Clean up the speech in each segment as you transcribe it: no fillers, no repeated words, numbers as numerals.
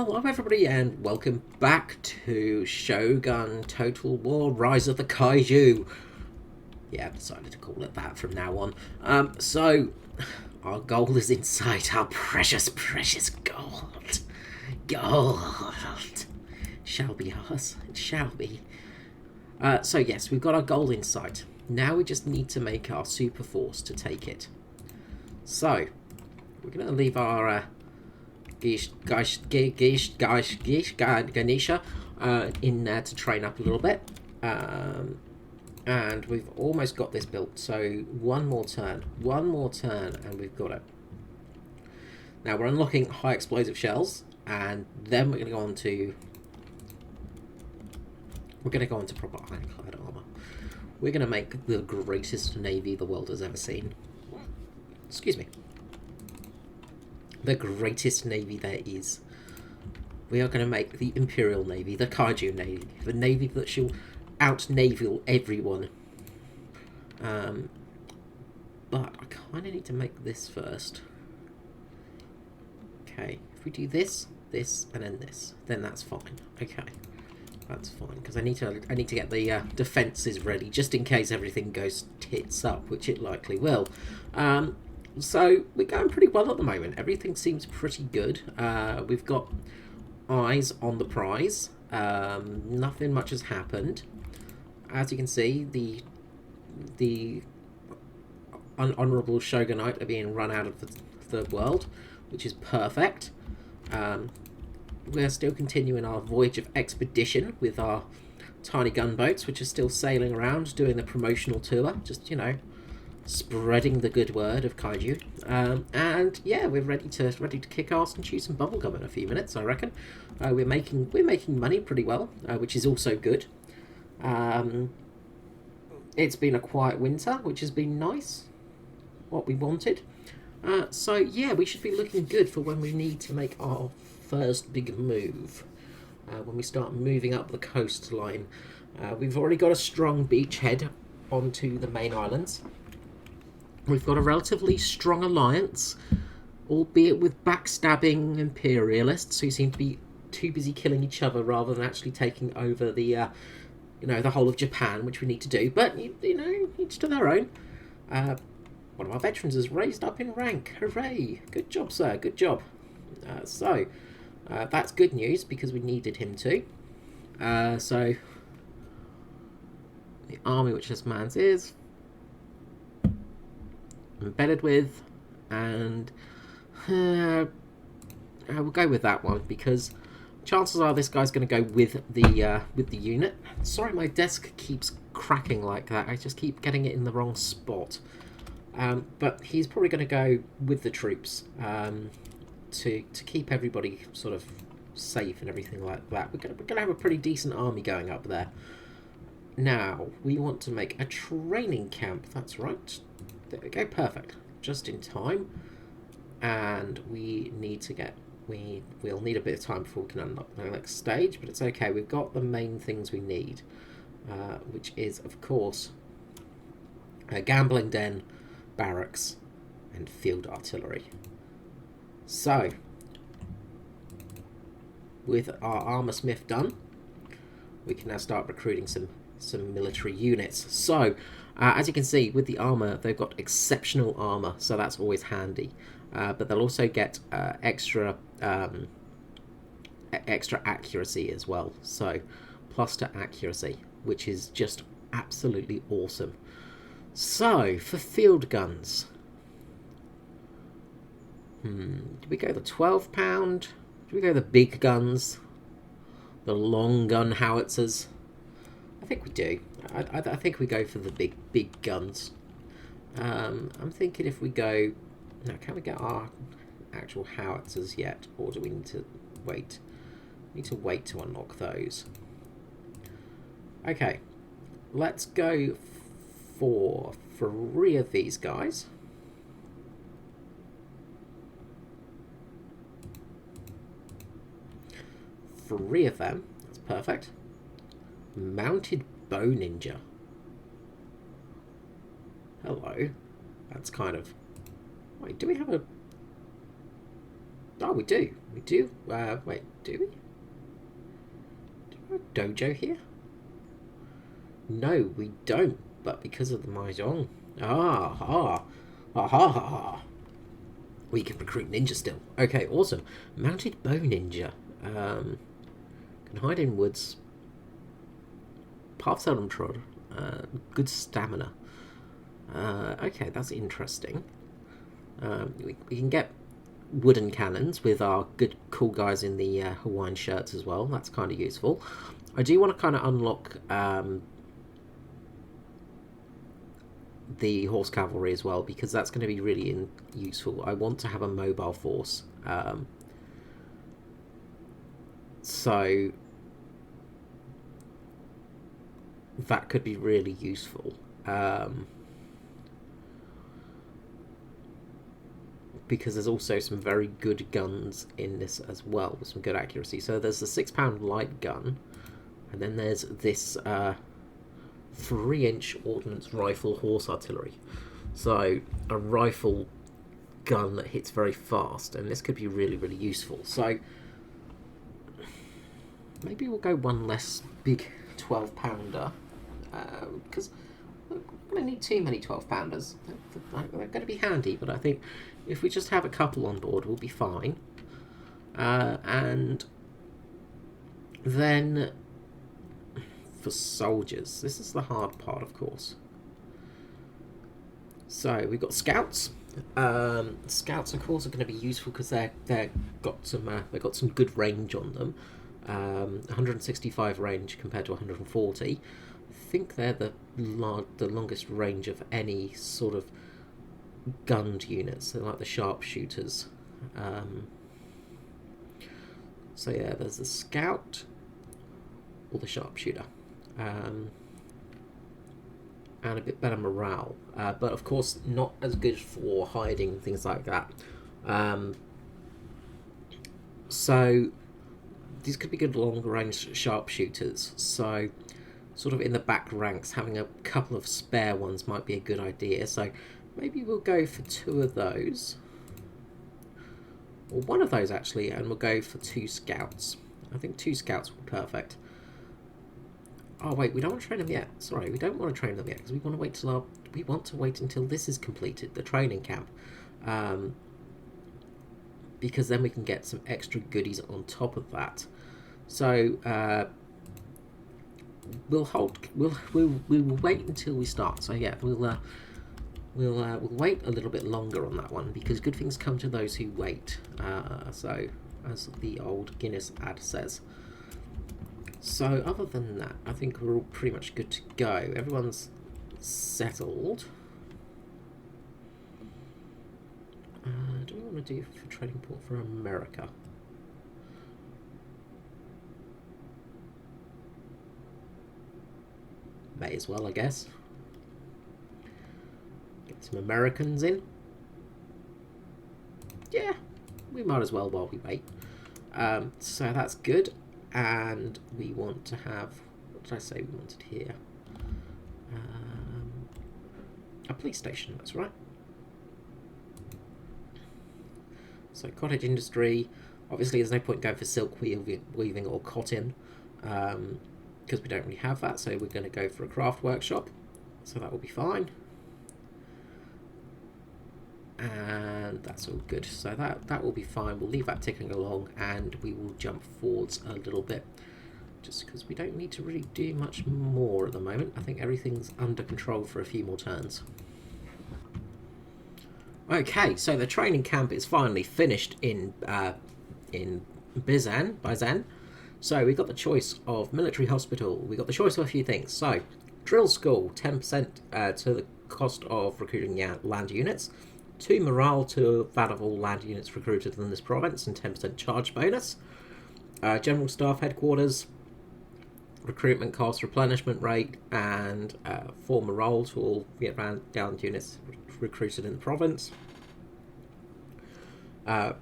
Hello everybody and welcome back to Shogun Total War Rise of the Kaiju. Yeah, I've decided to call it that from now on. So, our goal is in sight, our precious, precious gold. Gold. Shall be ours, it shall be. So yes, we've got our goal in sight. Now we just need to make our super force to take it. So, we're going to leave our Ganesha in there to train up a little bit. And we've almost got this built. So one more turn, and we've got it. Now we're unlocking high explosive shells, and then we're going to go on to proper ironclad armor. We're going to make the greatest navy the world has ever seen. Excuse me. The greatest navy there is. We are going to make the Imperial Navy, the Kaiju Navy, the navy that shall out-naval everyone. But I kind of need to make this first. Okay, if we do this, this, and then this, then that's fine. Okay, that's fine because I need to get the defences ready just in case everything goes tits up, which it likely will. So we're going pretty well at the moment. Everything seems pretty good. We've got eyes on the prize. Nothing much has happened. As you can see, the unhonourable shogunate are being run out of the world, which is perfect. We're still continuing our voyage of expedition with our tiny gunboats, which are still sailing around doing the promotional tour. Just, you know, spreading the good word of kaiju, and yeah, we're ready to kick ass and chew some bubblegum in a few minutes. I reckon we're making money pretty well, which is also good. It's been a quiet winter, which has been nice, what we wanted. So yeah, we should be looking good for when we need to make our first big move. When we start moving up the coastline, we've already got a strong beachhead onto the main islands. We've got a relatively strong alliance, albeit with backstabbing imperialists who seem to be too busy killing each other rather than actually taking over the, the whole of Japan, which we need to do. But, you know, each to their own. One of our veterans has raised up in rank. Hooray! Good job, sir. Good job. So, that's good news because we needed him to. So, the army which this man's is embedded with, and we'll go with that one because chances are this guy's going to go with the unit. Sorry, my desk keeps cracking like that. I just keep getting it in the wrong spot. But he's probably going to go with the troops to keep everybody sort of safe and everything like that. We're going to have a pretty decent army going up there. Now we want to make a training camp. That's right. There we go, perfect. Just in time. And we need to get... We'll need a bit of time before we can unlock the next stage, but it's okay. We've got the main things we need, which is, of course, a gambling den, barracks, and field artillery. So, with our armour smith done, we can now start recruiting some military units. So, as you can see, with the armour, they've got exceptional armour, so that's always handy. But they'll also get extra accuracy as well. So, plus to accuracy, which is just absolutely awesome. So, for field guns, do we go the 12-pound? Do we go the big guns? The long gun howitzers? I think we do. I think we go for the big guns. I'm thinking if we go... Now, can we get our actual howitzers yet? Or do we need to wait? We need to wait to unlock those. Okay. Let's go for 3 of these guys. Three of them. That's perfect. Mounted bow ninja. Hello. That's kind of... Wait, do we have a... Oh, we do. We do. Wait, do we? Do we have a dojo here? No, we don't. But because of the Mahjong. Ah, ha. Ah, ha, ha, ha. We can recruit ninja still. Okay, awesome. Mounted bow ninja. Can hide in woods. Path seldom trod. Good stamina. Okay, that's interesting. We can get wooden cannons with our good cool guys in the Hawaiian shirts as well. That's kind of useful. I do want to kind of unlock the horse cavalry as well, because that's going to be really useful. I want to have a mobile force. So that could be really useful. Because there's also some very good guns in this as well, with some good accuracy. So there's the 6-pound light gun, and then there's this 3-inch ordnance rifle horse artillery. So a rifle gun that hits very fast, and this could be really, really useful. So maybe we'll go one less big 12-pounder, because we're going to need too many 12-pounders. They're going to be handy, but I think if we just have a couple on board, we'll be fine. And then for soldiers, this is the hard part, of course. So we've got scouts. Scouts, of course, are going to be useful because they've got some good range on them. 165 range compared to 140. I think they're the longest range of any sort of gunned units. They're like the sharpshooters. So yeah, there's the scout or the sharpshooter, and a bit better morale, but of course not as good for hiding, things like that. So these could be good long-range sharpshooters. So sort of in the back ranks, having a couple of spare ones might be a good idea. So maybe we'll go for 2 of those, or 1 of those actually, and we'll go for 2 scouts. I think 2 scouts would be perfect. Oh wait, we don't want to train them yet. Sorry, we don't want to train them yet because we want to wait until this is completed, the training camp, because then we can get some extra goodies on top of that. So we'll wait until we start. So yeah, we'll wait a little bit longer on that one, because good things come to those who wait. So as the old Guinness ad says. So other than that, I think we're all pretty much good to go. Everyone's settled. Do we want to do for trading port for America? May as well, I guess. Get some Americans in. Yeah, we might as well while we wait. So that's good. And we want to have, what did I say we wanted here? A police station, that's right. So cottage industry, obviously there's no point going for silk weaving or cotton, because we don't really have that, so we're going to go for a craft workshop, so that will be fine. And that's all good, so that will be fine. We'll leave that ticking along, and we will jump forwards a little bit, just because we don't need to really do much more at the moment. I think everything's under control for a few more turns. Okay, so the training camp is finally finished in Bizan. So we've got the choice of military hospital. We've got the choice of a few things. So drill school, 10% to the cost of recruiting land units. 2 morale to that of all land units recruited in this province, and 10% charge bonus. General staff headquarters, recruitment cost, replenishment rate, and 4 morale to all Vietnam units recruited in the province.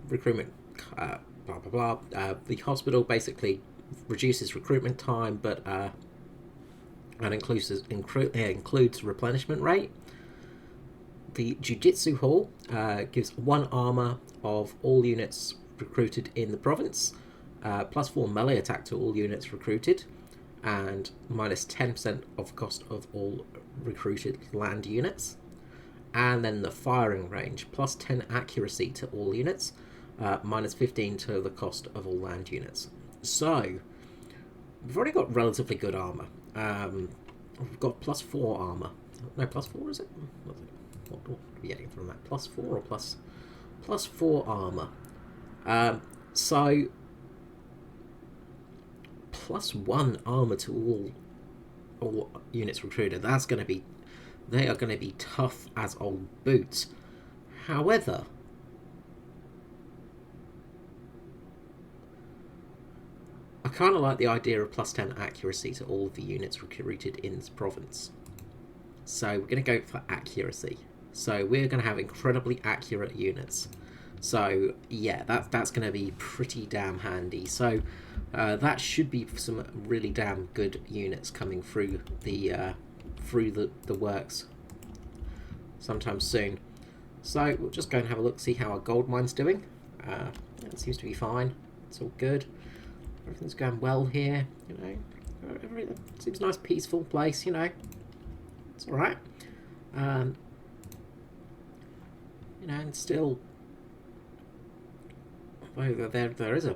Recruitment, blah blah blah. The hospital basically reduces recruitment time, but and includes replenishment rate. The Jiu-Jitsu Hall gives 1 armor of all units recruited in the province, +4 melee attack to all units recruited, and minus 10% of cost of all recruited land units. And then the firing range, +10 accuracy to all units, minus 15 to the cost of all land units. So we've already got relatively good armor. We've got +4 armor. No, +4 is it? What are we getting from that? +4 or +4 armor? So +1 armor to all units recruited. That's going to be, they are going to be tough as old boots. However, I kind of like the idea of +10 accuracy to all of the units recruited in this province. So we're going to go for accuracy. So we're going to have incredibly accurate units. So yeah, that's going to be pretty damn handy. So that should be some really damn good units coming through the works sometime soon. So we'll just go and have a look, see how our gold mine's doing. It seems to be fine. It's all good. Everything's going well here. You know, everything seems a nice, peaceful place. You know, it's all right. You know, and still, well, there is a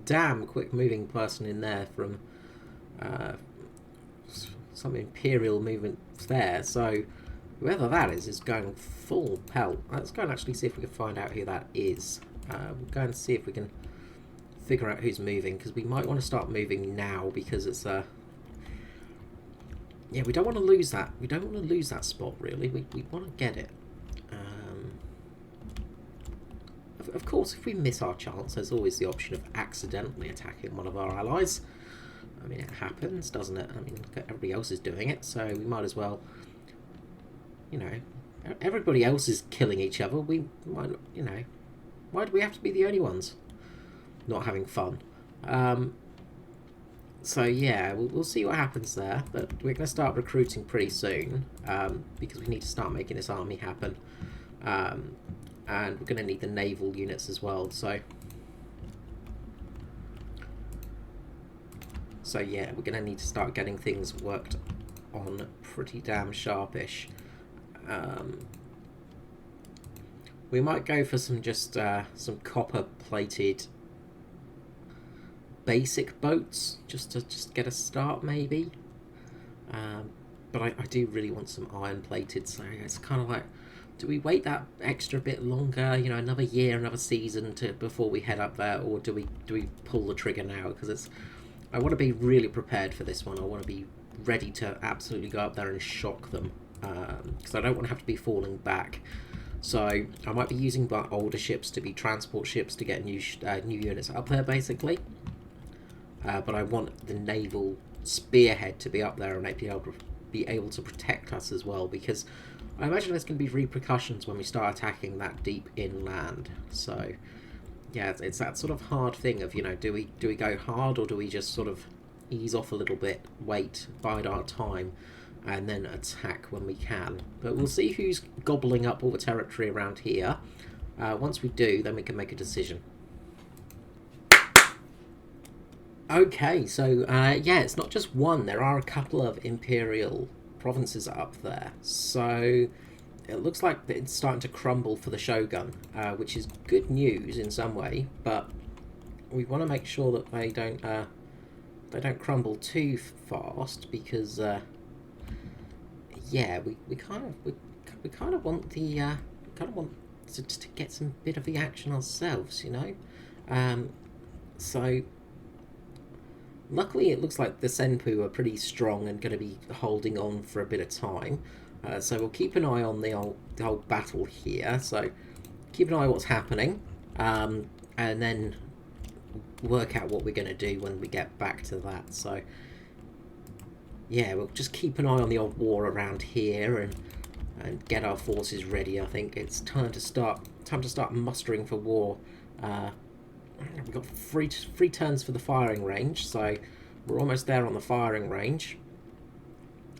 damn quick moving person in there from some Imperial movement there. So whoever that is going full pelt. Let's go and actually see if we can find out who that is. We'll go and see if we can figure out who's moving, because we might want to start moving now, because it's yeah, we don't want to lose that. We don't want to lose that spot, really. We want to get it. Of course, if we miss our chance, there's always the option of accidentally attacking one of our allies. I mean, it happens, doesn't it? I mean, everybody else is doing it, so we might as well, you know, everybody else is killing each other. We might, you know, why do we have to be the only ones not having fun? So yeah, we'll see what happens there, but we're going to start recruiting pretty soon, because we need to start making this army happen. And we're going to need the naval units as well, so yeah, we're going to need to start getting things worked on pretty damn sharpish. We might go for some some copper plated basic boats just to get a start, maybe. But I do really want some iron plated, so it's kind of like, do we wait that extra bit longer, you know, another year, another season before we head up there, or do we pull the trigger now? Because I want to be really prepared for this one. I want to be ready to absolutely go up there and shock them, because I don't want to have to be falling back. So I might be using my older ships to be transport ships to get new units up there, basically. But I want the naval spearhead to be up there and be able to protect us as well, because I imagine there's going to be repercussions when we start attacking that deep inland. So yeah, it's that sort of hard thing of, you know, do we go hard, or do we just sort of ease off a little bit, wait, bide our time, and then attack when we can. But we'll see who's gobbling up all the territory around here. Once we do, then we can make a decision. Okay, so yeah, it's not just one. There are a couple of Imperial provinces up there. So it looks like it's starting to crumble for the Shogun, which is good news in some way, but we want to make sure that they don't crumble too fast, because yeah, we kind of want to get some bit of the action ourselves, you know. So luckily, it looks like the Senpu are pretty strong and going to be holding on for a bit of time. So we'll keep an eye on the whole battle here. So keep an eye on what's happening, and then work out what we're going to do when we get back to that. So yeah, we'll just keep an eye on the old war around here and get our forces ready. I think it's time to start mustering for war. We've got three turns for the firing range, so we're almost there on the firing range,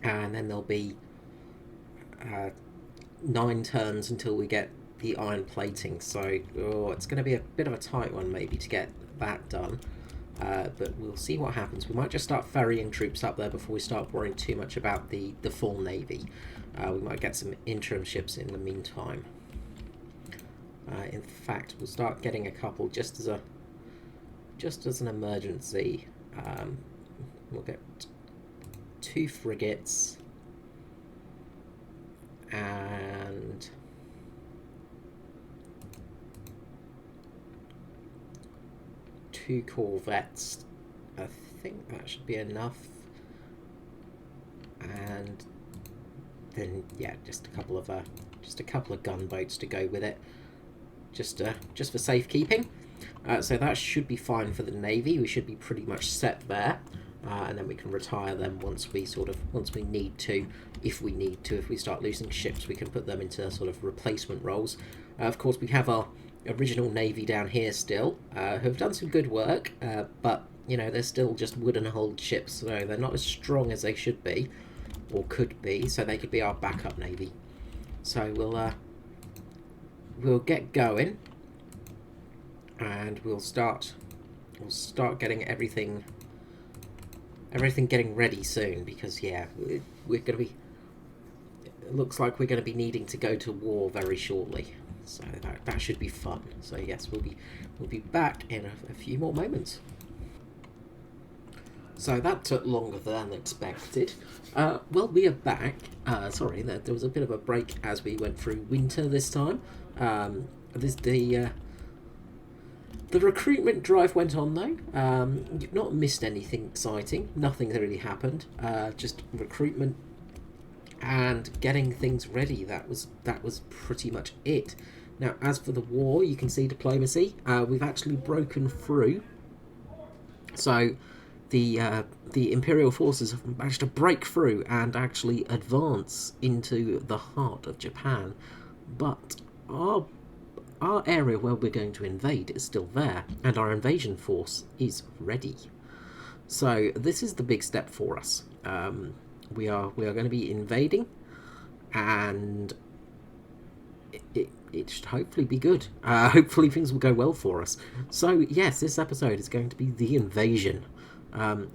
and then there'll be 9 turns until we get the iron plating, so it's going to be a bit of a tight one maybe to get that done. But we'll see what happens. We might just start ferrying troops up there before we start worrying too much about the full navy. We might get some interim ships in the meantime. In fact, we'll start getting a couple just as an emergency. We'll get 2 frigates and 2 corvettes. I think that should be enough. And then yeah, just a couple of gunboats to go with it, just for safekeeping. So that should be fine for the navy. We should be pretty much set there, and then we can retire them once we need to. If we need to, if we start losing ships, we can put them into sort of replacement roles. Of course, we have our original navy down here still, who have done some good work, but you know, they're still just wooden hulled ships, so they're not as strong as they should be or could be. So they could be our backup navy. So we'll get going, and we'll start getting everything getting ready soon, because yeah, we're gonna be. It looks like we're going to be needing to go to war very shortly, so that should be fun. So yes, we'll be back in a few more moments. So that took longer than expected. Well, we are back. Sorry, there was a bit of a break as we went through winter this time. The recruitment drive went on though. You've not missed anything exciting. Nothing's really happened. Just recruitment and getting things ready. That was pretty much it. Now, as for the war, you can see diplomacy. We've actually broken through. So the Imperial forces have managed to break through and actually advance into the heart of Japan. But our area where we're going to invade is still there, and our invasion force is ready. So this is the big step for us. We are going to be invading, and it should hopefully be good. Hopefully things will go well for us. So yes, this episode is going to be the invasion.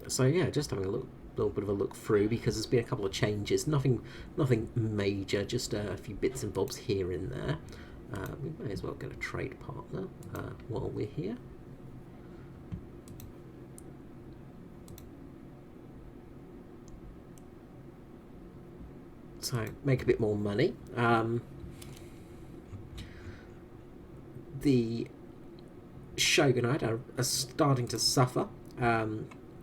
So yeah, just having a little bit of a look through, because there's been a couple of changes. Nothing major, just a few bits and bobs here and there. We may as well get a trade partner while we're here. So make a bit more money. The Shogunate are starting to suffer.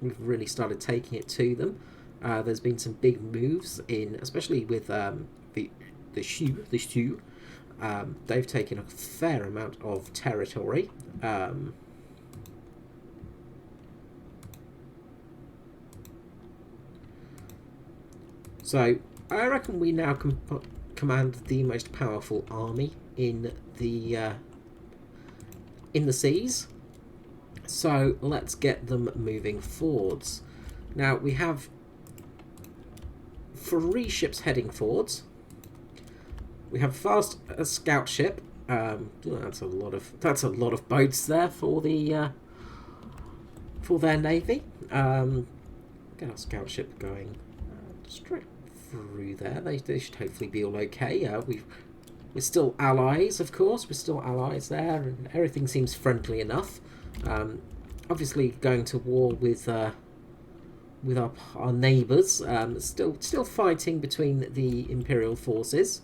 We've really started taking it to them. There's been some big moves in, especially with the Shu. They've taken a fair amount of territory. So I reckon we now command the most powerful army in the seas. So let's get them moving forwards. Now we have 3 ships heading forwards. We have fast a scout ship. That's a lot of boats there for their navy. Get our scout ship going straight through there. They should hopefully be all okay. We're still allies, of course. We're still allies there, and everything seems friendly enough. Obviously, going to war with our neighbours. Still fighting between the Imperial forces.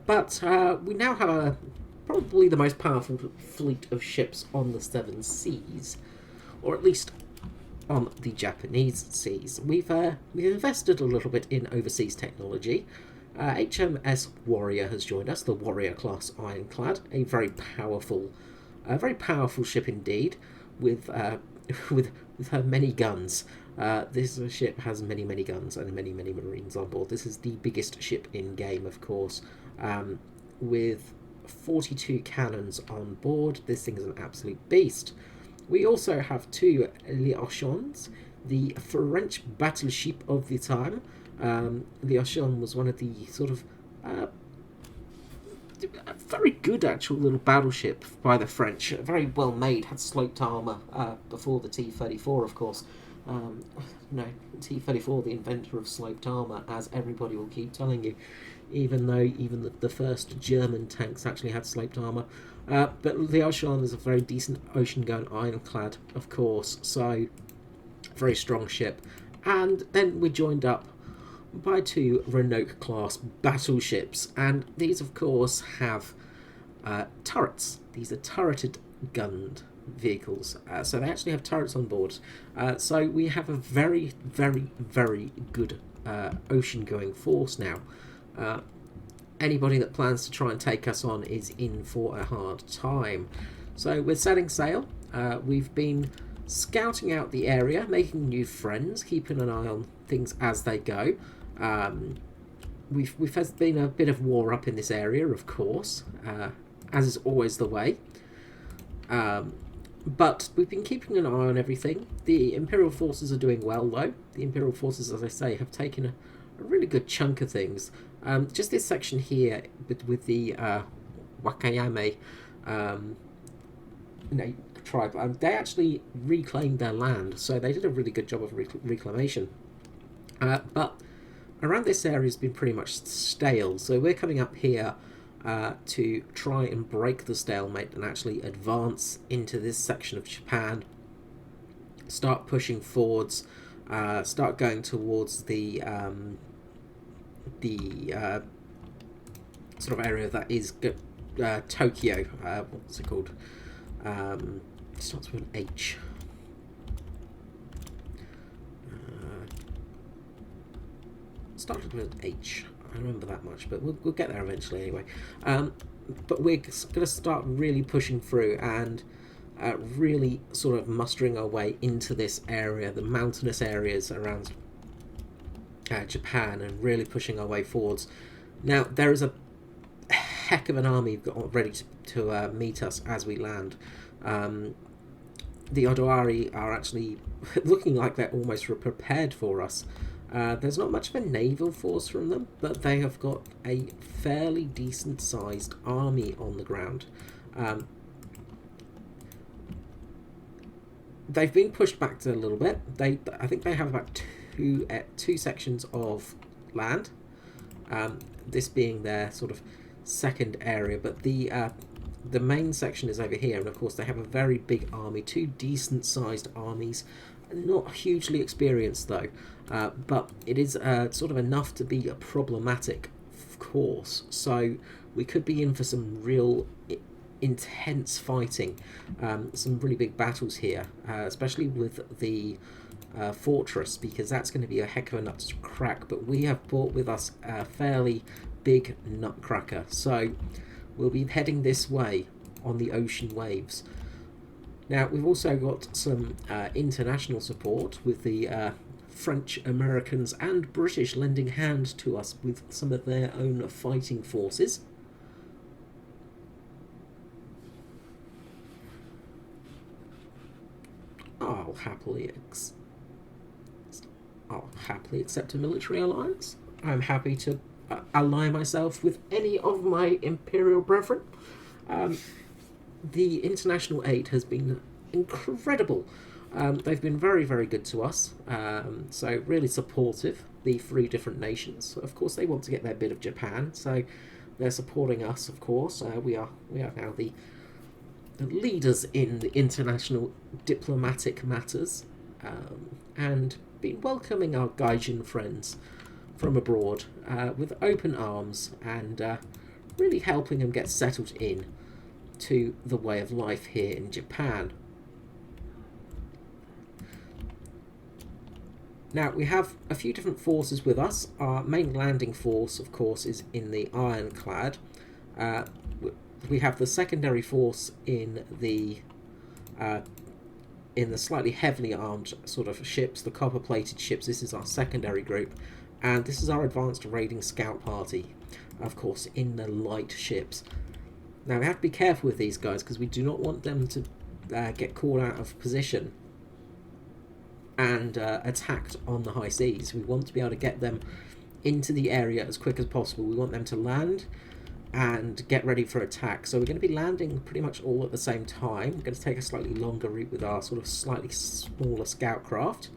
But we now have probably the most powerful fleet of ships on the 7 seas, or at least on the Japanese seas. We've invested a little bit in overseas technology. HMS Warrior has joined us, the Warrior class ironclad, a very powerful ship indeed, with her many guns. This ship has many guns and many marines on board. This is the biggest ship in game, of course, with 42 cannons on board. This thing is an absolute beast. We also have 2 Liaochons, the French Battleship of the time, The Ocean was one of the sort of a very good actual little battleship by the French, very well made, had sloped armour before the T-34, of course. No, T-34, the inventor of sloped armour, as everybody will keep telling you, even though even the first German tanks actually had sloped armour. But the Ocean is a very decent ocean-going ironclad, of course, so very strong ship. And then we're joined up by two Renault-class battleships, and these, of course, have turrets. These are turreted gunned vehicles, so they actually have turrets on board. So we have a very, very, very good ocean-going force now. Anybody that plans to try and take us on is in for a hard time. So we're setting sail. We've been scouting out the area, making new friends, keeping an eye on things as they go. We've had been a bit of war up in this area, of course, as is always the way. But we've been keeping an eye on everything. The Imperial forces are doing well, though. The Imperial forces, as I say, have taken a really good chunk of things. Just this section here with the Wakayame tribe, they actually reclaimed their land, so they did a really good job of reclamation. But around this area has been pretty much stale, so we're coming up here to try and break the stalemate and actually advance into this section of Japan, start pushing forwards, start going towards the sort of area that is Tokyo. What's it called? It starts with an H. Started with an H. I remember that much, but we'll get there eventually anyway. But we're going to start really pushing through and really sort of mustering our way into this area, the mountainous areas around Japan, and really pushing our way forwards. Now, there is a heck of an army ready to meet us as we land. The Odawari are actually looking like they're almost prepared for us. There's not much of a naval force from them, but they have got a fairly decent sized army on the ground. They've been pushed back a little bit. I think they have about two sections of land, this being their sort of second area, but the main section is over here, and of course they have a very big army, two decent sized armies, not hugely experienced though, but it is sort of enough to be problematic, of course, so we could be in for some real intense fighting, some really big battles here, especially with the fortress, because that's going to be a heck of a nut to crack. But we have brought with us a fairly big nutcracker, so we'll be heading this way on the ocean waves. Now, we've also got some international support with the French, Americans and British lending hand to us with some of their own fighting forces. I'll happily accept a military alliance. I'm happy to ally myself with any of my imperial brethren. The international aid has been incredible. They've been very, very good to us. So really supportive, the three different nations. Of course, they want to get their bit of Japan, so they're supporting us, of course. We are now the leaders in the international diplomatic matters, and been welcoming our Gaijin friends from abroad with open arms, and really helping them get settled in to the way of life here in Japan. Now, we have a few different forces with us. Our main landing force, of course, is in the ironclad. We have the secondary force in the slightly heavily armed sort of ships, the copper-plated ships. This is our secondary group, and this is our advanced raiding scout party, of course, in the light ships. Now, we have to be careful with these guys because we do not want them to get caught out of position. and attacked on the high seas. We want to be able to get them into the area as quick as possible. We want them to land and get ready for attack. So we're going to be landing pretty much all at the same time. We're going to take a slightly longer route with our sort of slightly smaller scout craft.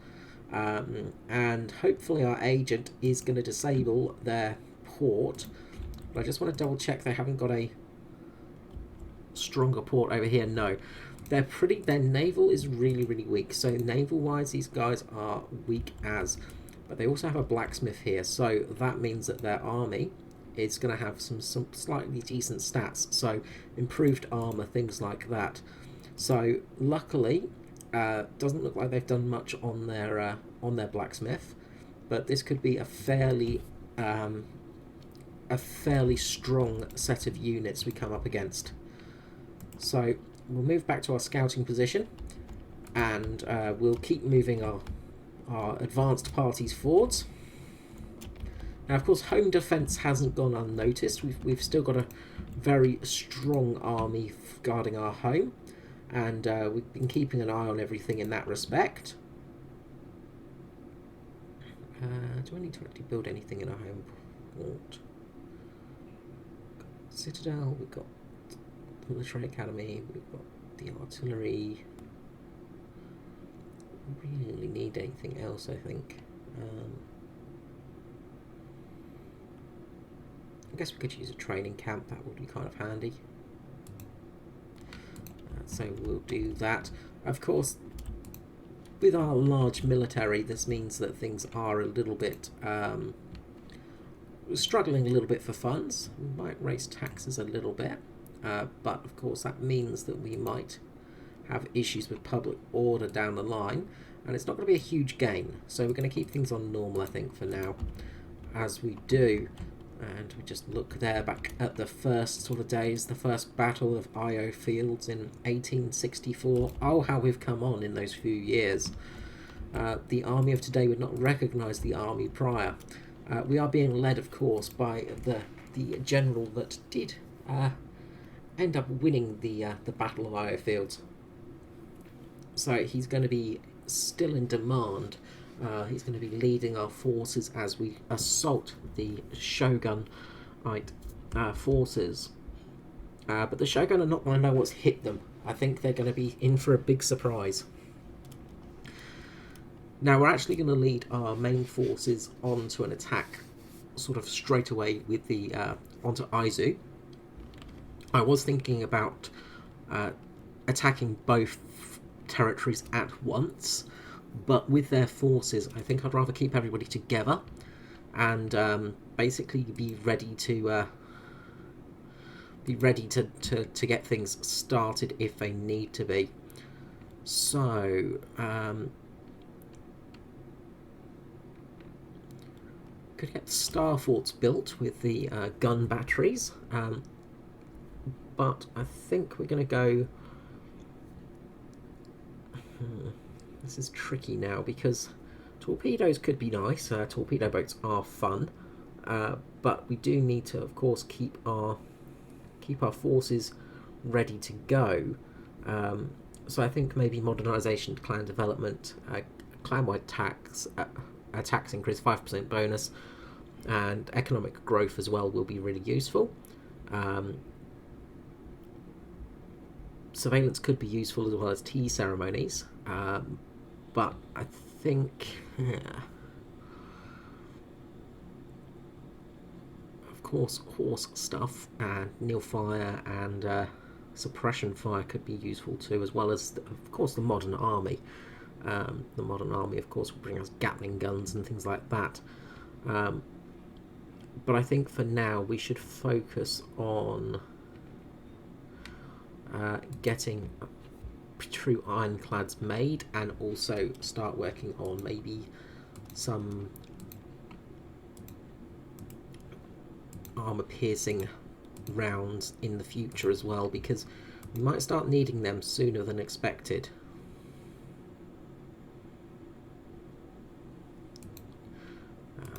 And hopefully our agent is going to disable their port. But I just want to double check they haven't got a stronger port over here. No. Their naval is really, really weak. So naval-wise, these guys are weak as. But they also have a blacksmith here. So that means that their army is going to have some slightly decent stats. So improved armor, things like that. So luckily, doesn't look like they've done much on their blacksmith. But this could be a fairly strong set of units we come up against. So we'll move back to our scouting position, and we'll keep moving our advanced parties forwards. Now, of course, home defence hasn't gone unnoticed. We've still got a very strong army guarding our home, and we've been keeping an eye on everything in that respect. Do I need to actually build anything in our home port? Citadel, we've got the military academy, we've got the artillery. We really need anything else, I think. I guess we could use a training camp, that would be kind of handy. So we'll do that. Of course, with our large military, this means that things are a little bit struggling a little bit for funds. We might raise taxes a little bit, but of course that means that we might have issues with public order down the line, and it's not going to be a huge gain. So we're going to keep things on normal, I think, for now, as we do. And we just look there back at the first sort of days, the first Battle of Io Fields in 1864. Oh, how we've come on in those few years. The army of today would not recognise the army prior. We are being led, of course, by the general that did end up winning the Battle of Io Fields. So he's going to be still in demand. He's going to be leading our forces as we assault the Shogunite forces. But the Shogun are not going to know what's hit them. I think they're going to be in for a big surprise. Now we're actually going to lead our main forces onto an attack sort of straight away with the onto Aizu. I was thinking about attacking both territories at once, but with their forces, I think I'd rather keep everybody together and basically be ready to get things started if they need to be. So could get star forts built with the gun batteries, but I think we're going to go. This is tricky now because torpedoes could be nice. Torpedo boats are fun, but we do need to, of course, keep our forces ready to go. So I think maybe modernisation, clan development, clan-wide tax, attacks increase 5% bonus, and economic growth as well will be really useful. Surveillance could be useful as well as tea ceremonies. But I think, of course, horse stuff and Nil fire and suppression fire could be useful too, as well as, of course, the modern army. The modern army, of course, will bring us Gatling guns and things like that. But I think for now we should focus on getting true ironclads made, and also start working on maybe some armor piercing rounds in the future as well, because we might start needing them sooner than expected.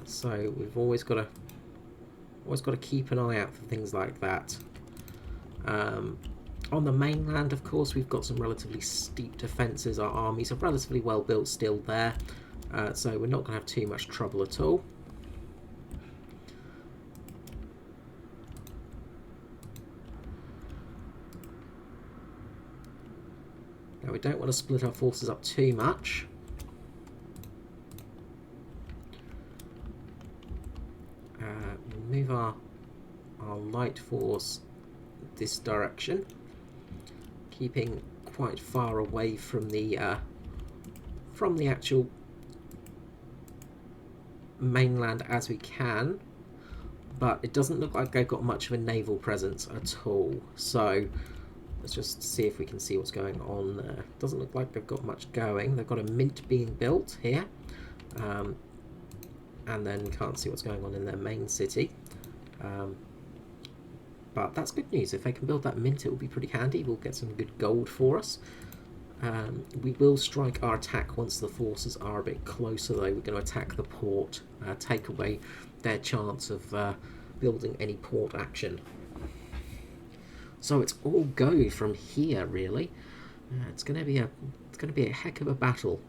So we've always got to keep an eye out for things like that. On the mainland, of course, we've got some relatively steep defences. Our armies are relatively well built still there, so we're not going to have too much trouble at all. Now, we don't want to split our forces up too much. Move our light force this direction, keeping quite far away from the actual mainland as we can, but it doesn't look like they've got much of a naval presence at all. So let's just see if we can see what's going on there. Doesn't look like they've got much going. They've got a mint being built here, and then can't see what's going on in their main city. But that's good news. If they can build that mint, it will be pretty handy. We'll get some good gold for us. We will strike our attack once the forces are a bit closer, though. We're going to attack the port, take away their chance of building any port action. So it's all go from here, really. It's going to be a heck of a battle.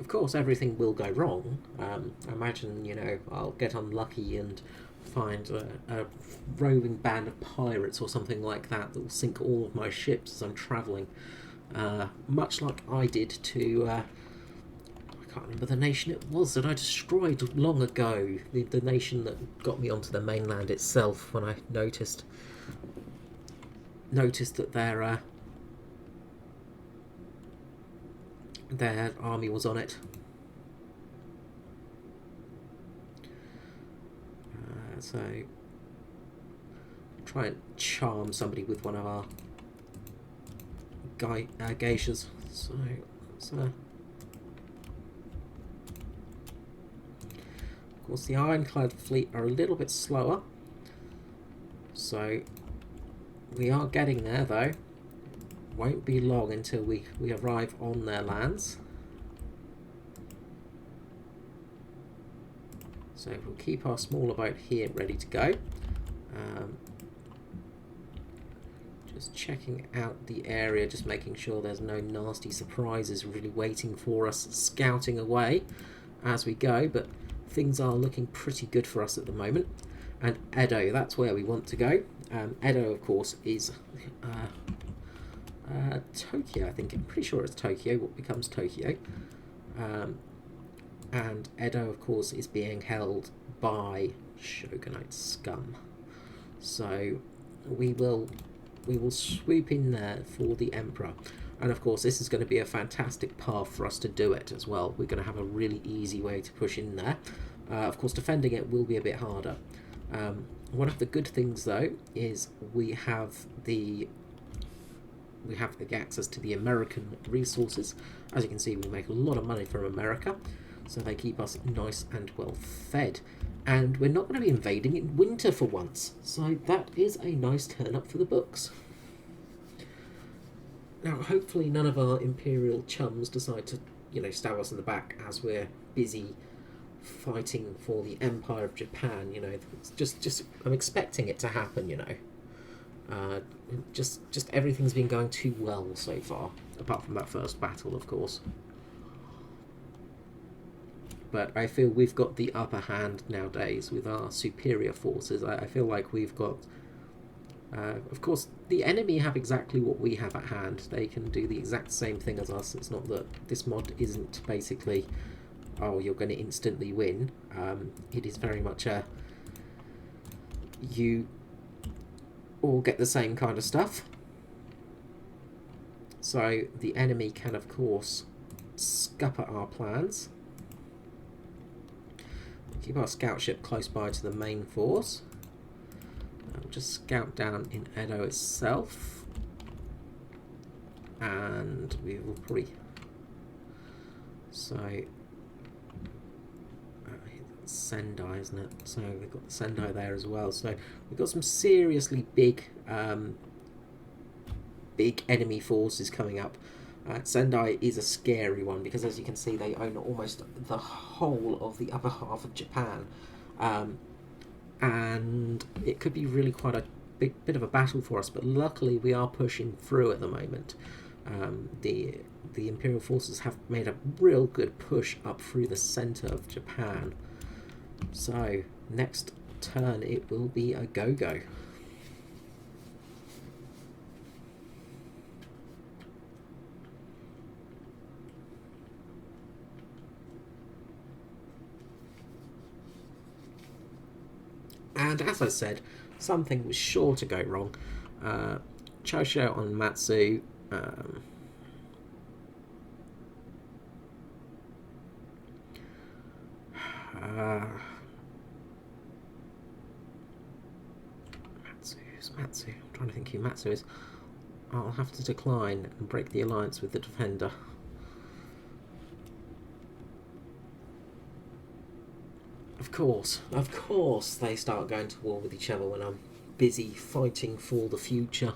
Of course, everything will go wrong. I imagine, you know, I'll get unlucky and find a roving band of pirates or something like that that will sink all of my ships as I'm travelling. Much like I did to... I can't remember the nation it was that I destroyed long ago. The nation that got me onto the mainland itself when I noticed that their army was on it. So try and charm somebody with one of our geishas. So of course the ironclad fleet are a little bit slower, so we are getting there though. Won't be long until we arrive on their lands. So we'll keep our smaller boat here ready to go. Just checking out the area, just making sure there's no nasty surprises really waiting for us, scouting away as we go, but things are looking pretty good for us at the moment. And Edo, that's where we want to go. Edo, of course, is Tokyo, I think. I'm pretty sure it's Tokyo, what becomes Tokyo. And Edo, of course, is being held by Shogunite scum. So we will swoop in there for the Emperor. And of course, this is going to be a fantastic path for us to do it as well. We're going to have a really easy way to push in there. Of course, defending it will be a bit harder. One of the good things, though, is we have the access to the American resources. As you can see, we make a lot of money from America, so they keep us nice and well fed. And we're not going to be invading in winter for once, so that is a nice turn up for the books. Now, hopefully none of our Imperial chums decide to, you know, stab us in the back as we're busy fighting for the Empire of Japan. You know, it's just I'm expecting it to happen, you know. Just everything's been going too well so far, apart from that first battle, of course. But I feel we've got the upper hand nowadays with our superior forces. I feel like we've got... of course, the enemy have exactly what we have at hand. They can do the exact same thing as us. It's not that this mod isn't basically, oh, you're going to instantly win. It is very much a... you all get the same kind of stuff. So the enemy can, of course, scupper our plans. Keep our scout ship close by to the main force. We'll just scout down in Edo itself. And we will probably... So... Sendai, isn't it? So we've got Sendai there as well. So we've got some seriously big enemy forces coming up. Sendai is a scary one because, as you can see, they own almost the whole of the upper half of Japan. And it could be really quite a big bit of a battle for us, but luckily we are pushing through at the moment. The Imperial forces have made a real good push up through the centre of Japan. So next turn it will be a go-go. And as I said, something was sure to go wrong. Chosho on Matsu. Matsu. I'm trying to think who Matsu is. I'll have to decline and break the alliance with the defender. Of course they start going to war with each other when I'm busy fighting for the future.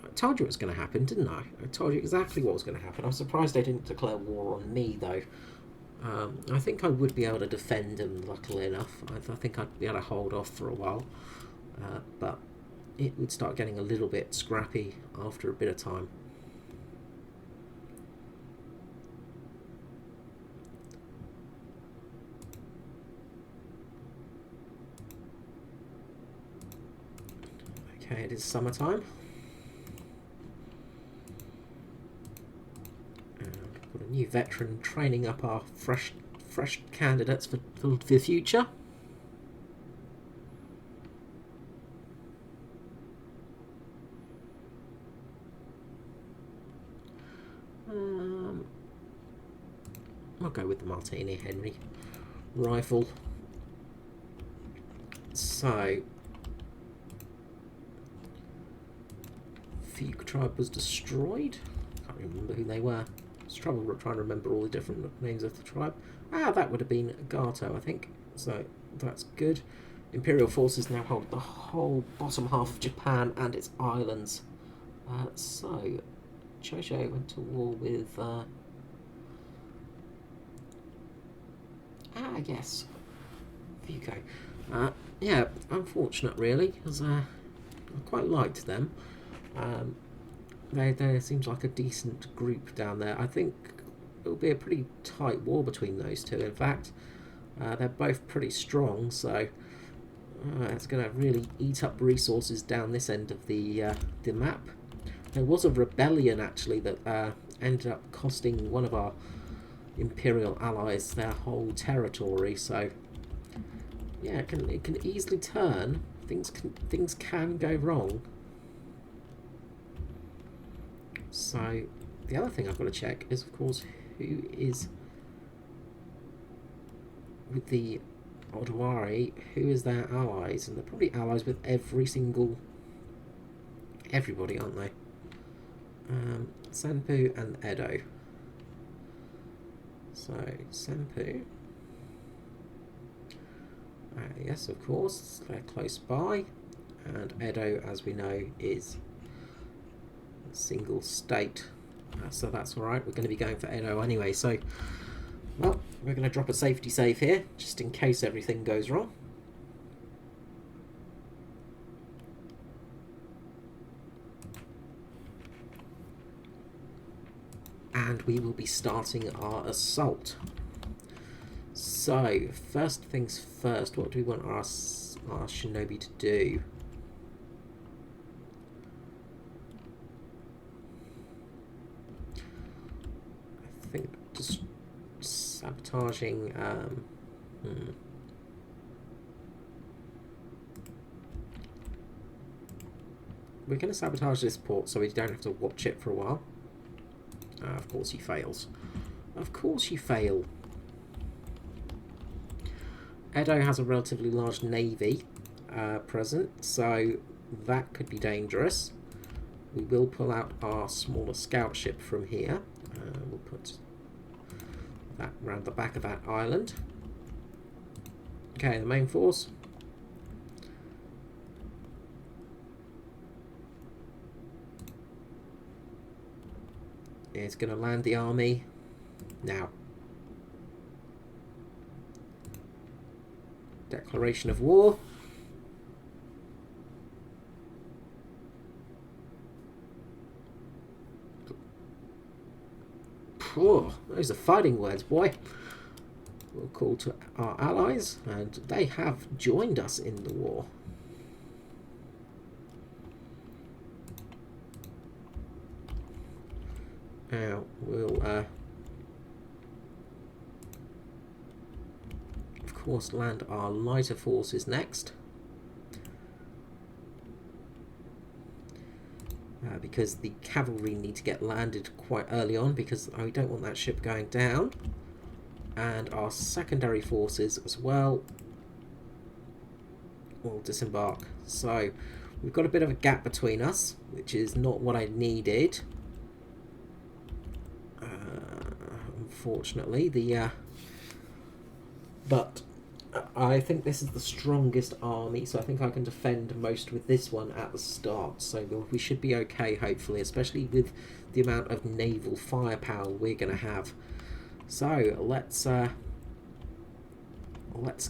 I told you it was going to happen, didn't I? I told you exactly what was going to happen. I'm surprised they didn't declare war on me, though. I think I would be able to defend them, luckily enough. I think I'd be able to hold off for a while. But it would start getting a little bit scrappy after a bit of time. Okay, it is summertime. And we've got a new veteran training up our fresh candidates for the future. I'll go with the Martini Henry rifle. So Fugue tribe was destroyed. Can't remember who they were. It's trouble trying to remember all the different names of the tribe. That would have been Gato, I think. So that's good. Imperial forces now hold the whole bottom half of Japan and its islands. So Chosho went to war with yes, Fugo. Yeah, unfortunate really, because I quite liked them. There seems like a decent group down there. I think it'll be a pretty tight war between those two. In fact, they're both pretty strong, so it's going to really eat up resources down this end of the map. There was a rebellion actually that ended up costing one of our Imperial allies their whole territory. So yeah, it can easily turn. Things can go wrong. So the other thing I've got to check is, of course, who is with the Odawari, who is their allies, and they're probably allies with everybody, aren't they? Senpu and Edo. So Senpu, yes, of course, they're close by, and Edo, as we know, is single state, so that's alright. We're going to be going for Edo anyway, so well, we're going to drop a safety save here just in case everything goes wrong. And we will be starting our assault. So first things first, what do we want our shinobi to do? I think just sabotaging. We're going to sabotage this port so we don't have to watch it for a while. Of course he fails. Of course you fail. Edo has a relatively large navy present, so that could be dangerous. We will pull out our smaller scout ship from here. We'll put that round the back of that island. Okay, the main force. It's going to land the army now. Declaration of war. Oh, those are fighting words, boy. We'll call to our allies, and they have joined us in the war. Now we'll, of course, land our lighter forces next. Because the cavalry need to get landed quite early on, because we don't want that ship going down. And our secondary forces as well will disembark. So we've got a bit of a gap between us, which is not what I needed. Unfortunately, but I think this is the strongest army, so I think I can defend most with this one at the start. So we should be okay, hopefully, especially with the amount of naval firepower we're going to have. So let's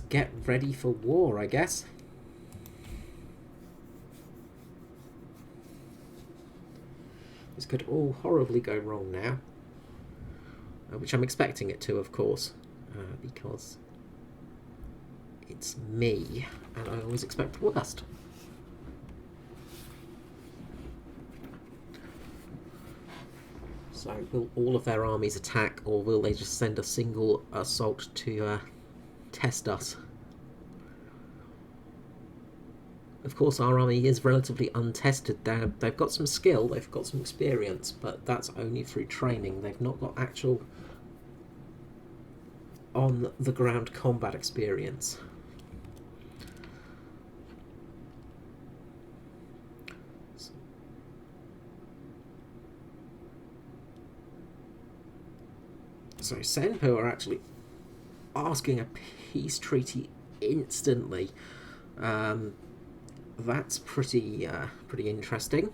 get ready for war, I guess. This could all horribly go wrong now, which I'm expecting it to, of course, because it's me, and I always expect the worst. So will all of their armies attack, or will they just send a single assault to test us? Of course, our army is relatively untested. They've got some skill, they've got some experience, but that's only through training. They've not got actual on-the-ground combat experience. So Senpu are actually asking a peace treaty instantly. That's pretty interesting.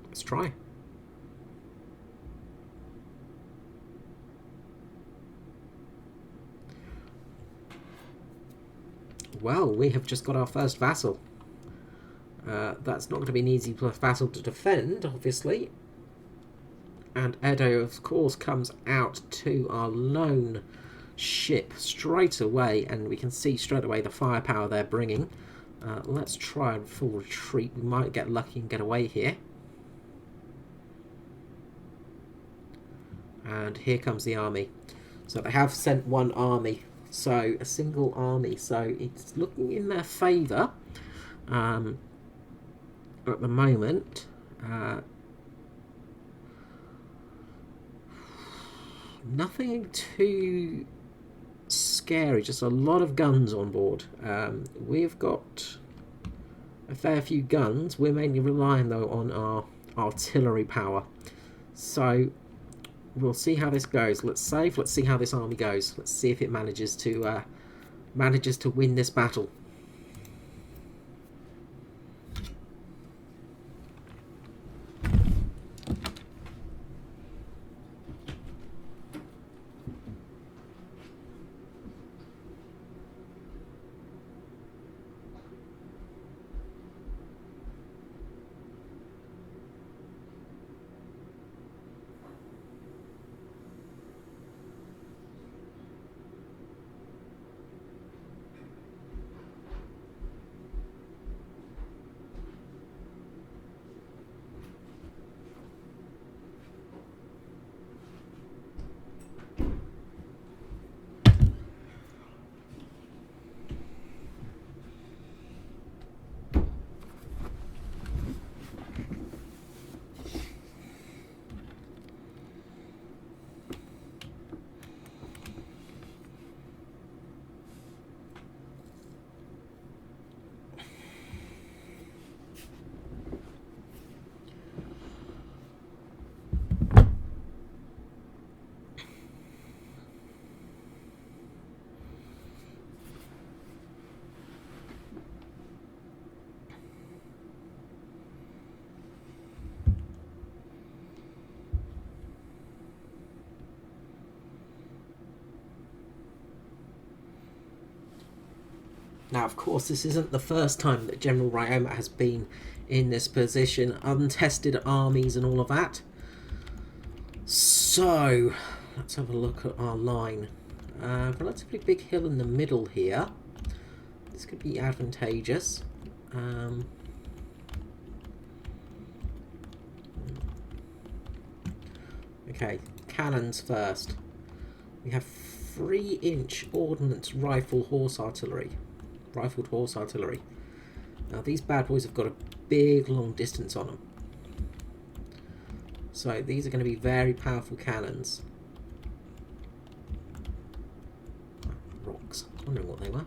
Let's try. Well, we have just got our first vassal. That's not going to be an easy vassal to defend, obviously. And Edo, of course, comes out to our lone ship straight away, and we can see straight away the firepower they're bringing. Let's try and full retreat. We might get lucky and get away here. And here comes the army. So they have sent one army. So a single army. So it's looking in their favour at the moment. Nothing too scary, just a lot of guns on board. We've got a fair few guns. We're mainly relying though on our artillery power. So we'll see how this goes. Let's save. Let's see how this army goes. Let's see if it manages to win this battle. Now, of course, this isn't the first time that General Ryoma has been in this position. Untested armies and all of that. So, let's have a look at our line. Relatively big hill in the middle here. This could be advantageous. Okay, cannons first. We have 3-inch ordnance rifled horse artillery. Now these bad boys have got a big long distance on them. So these are going to be very powerful cannons. Rocks. I was wondering what they were.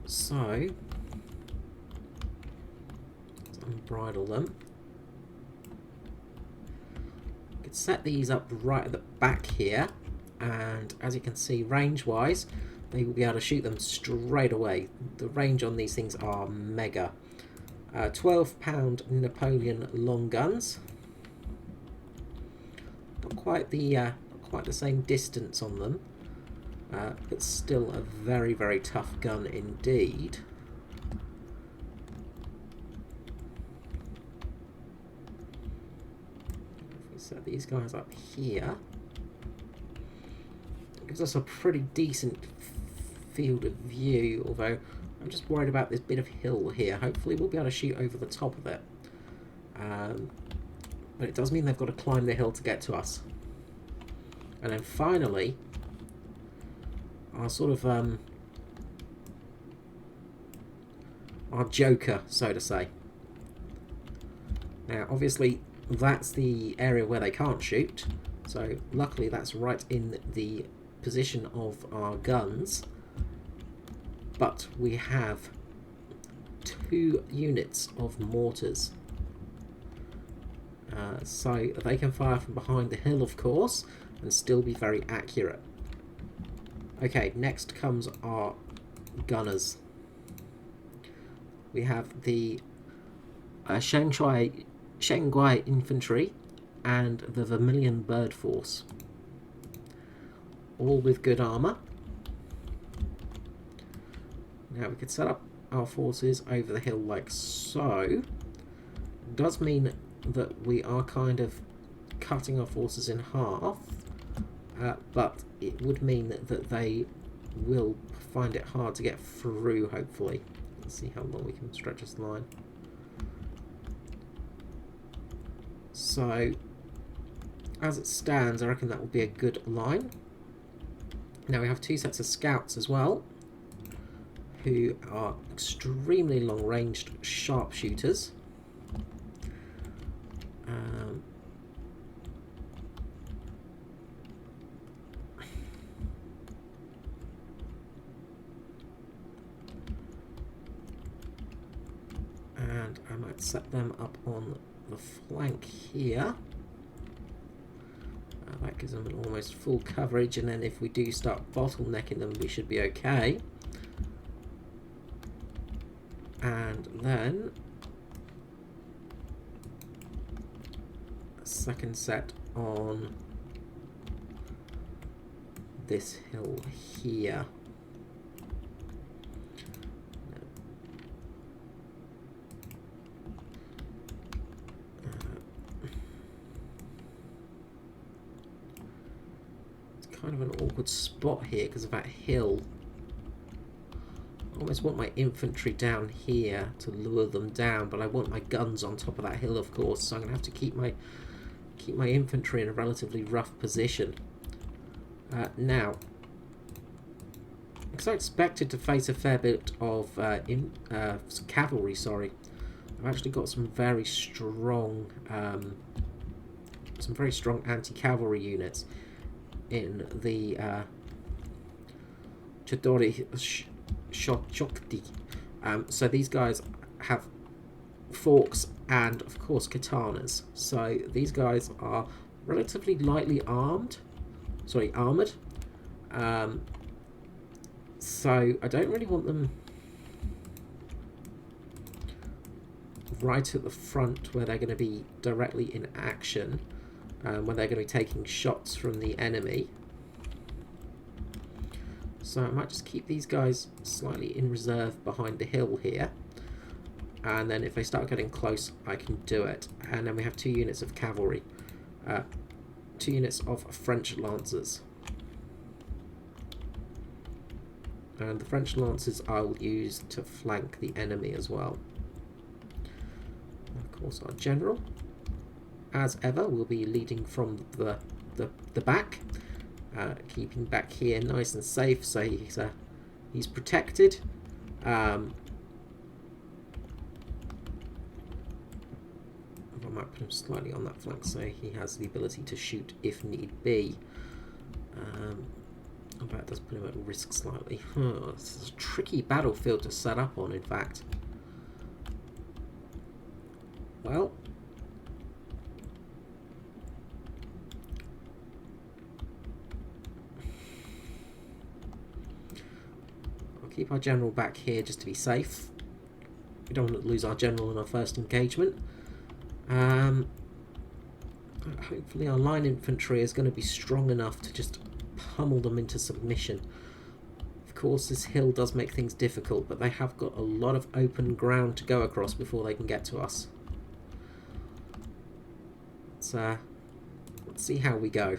So let's unbridle them. We could set these up right at the back here, and as you can see, range-wise, they will be able to shoot them straight away. The range on these things are mega. 12-pound Napoleon long guns. Not quite the same distance on them, but still a very, very tough gun indeed. If we set these guys up here, it gives us a pretty decent field of view, although I'm just worried about this bit of hill here. Hopefully we'll be able to shoot over the top of it. But it does mean they've got to climb the hill to get to us. And then finally, our sort of our joker, so to say. Now obviously that's the area where they can't shoot, so luckily that's right in the position of our guns. But we have 2 units of mortars, so they can fire from behind the hill, of course, and still be very accurate. Okay, next comes our gunners. We have the Shanghai Infantry and the Vermilion Bird Force, all with good armour. Now we could set up our forces over the hill like so. It does mean that we are kind of cutting our forces in half, but it would mean that they will find it hard to get through, hopefully. Let's see how long we can stretch this line. So, as it stands, I reckon that will be a good line. Now we have 2 sets of scouts as well, who are extremely long-ranged sharpshooters. And I might set them up on the flank here. That gives them an almost full coverage, and then if we do start bottlenecking them, we should be okay. And then a second set on this hill here. It's kind of an awkward spot here because of that hill. I almost want my infantry down here to lure them down, but I want my guns on top of that hill, of course, so I'm going to have to keep my infantry in a relatively rough position. Now, because I expected to face a fair bit of cavalry, sorry, I've actually got some very strong anti-cavalry units in the Chidori Shokti. So these guys have forks and of course katanas. So these guys are relatively lightly armed. Armoured. So I don't really want them right at the front where they're going to be directly in action, when they're going to be taking shots from the enemy. So I might just keep these guys slightly in reserve behind the hill here. And then if they start getting close, I can do it. And then we have 2 units of cavalry. 2 units of French lancers. And the French lancers I'll use to flank the enemy as well. And of course our general, as ever, will be leading from the back. Keeping back here nice and safe, so he's protected. I might put him slightly on that flank so he has the ability to shoot if need be. That does put him at risk slightly. This is a tricky battlefield to set up on, in fact. Well, I'll keep our general back here just to be safe. We don't want to lose our general in our first engagement. Hopefully our line infantry is going to be strong enough to just pummel them into submission. Of course, this hill does make things difficult, but they have got a lot of open ground to go across before they can get to us. Let's see how we go.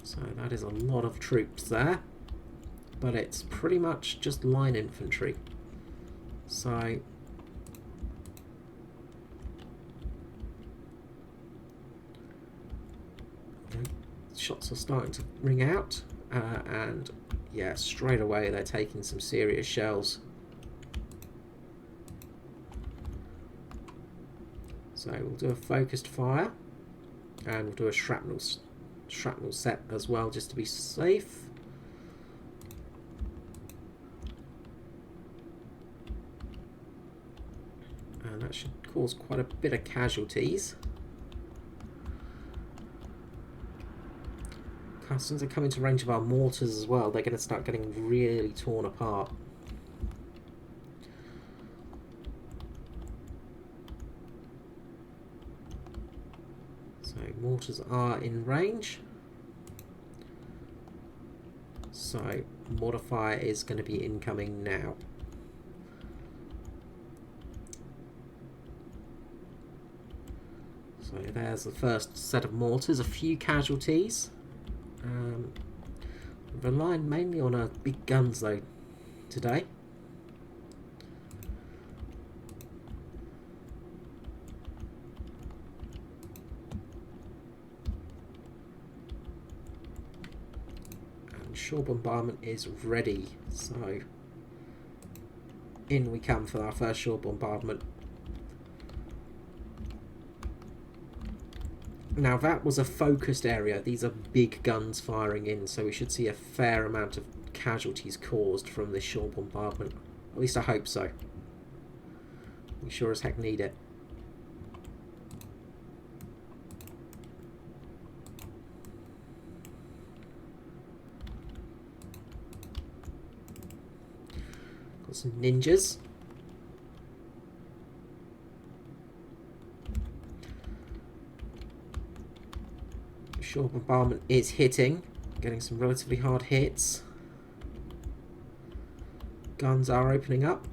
So that is a lot of troops there, but it's pretty much just line infantry. So shots are starting to ring out, and yeah, straight away they're taking some serious shells. So we'll do a focused fire, and we'll do a shrapnel set as well, just to be safe. And that should cause quite a bit of casualties. As soon as they come into range of our mortars as well, they're going to start getting really torn apart. So mortars are in range. So mortar fire is going to be incoming now. So there's the first set of mortars, a few casualties. Relying mainly on our big guns though today. And shore bombardment is ready, so in we come for our first shore bombardment. Now that was a focused area. These are big guns firing in, so we should see a fair amount of casualties caused from this shore bombardment. At least I hope so. We sure as heck need it. Got some ninjas. Shore bombardment is hitting, getting some relatively hard hits. Guns are opening up.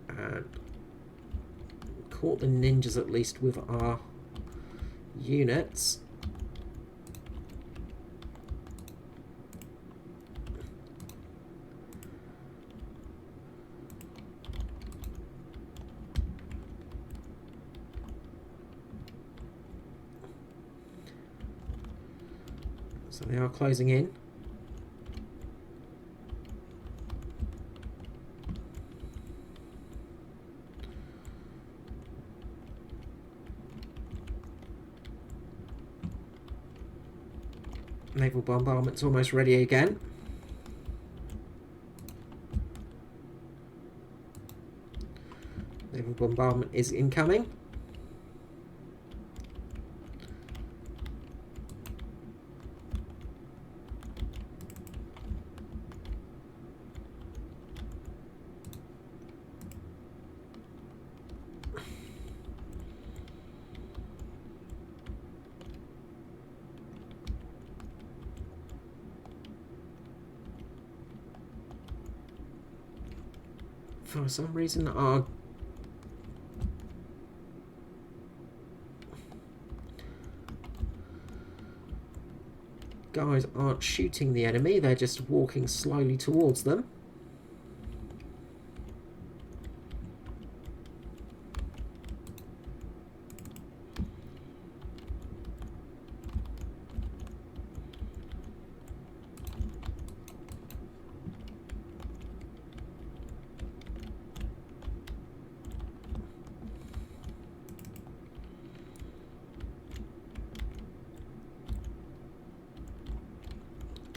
And caught the ninjas at least with our units. So they are closing in. Naval bombardment's almost ready again. Naval bombardment is incoming. for some reason our guys aren't shooting the enemy, they're just walking slowly towards them.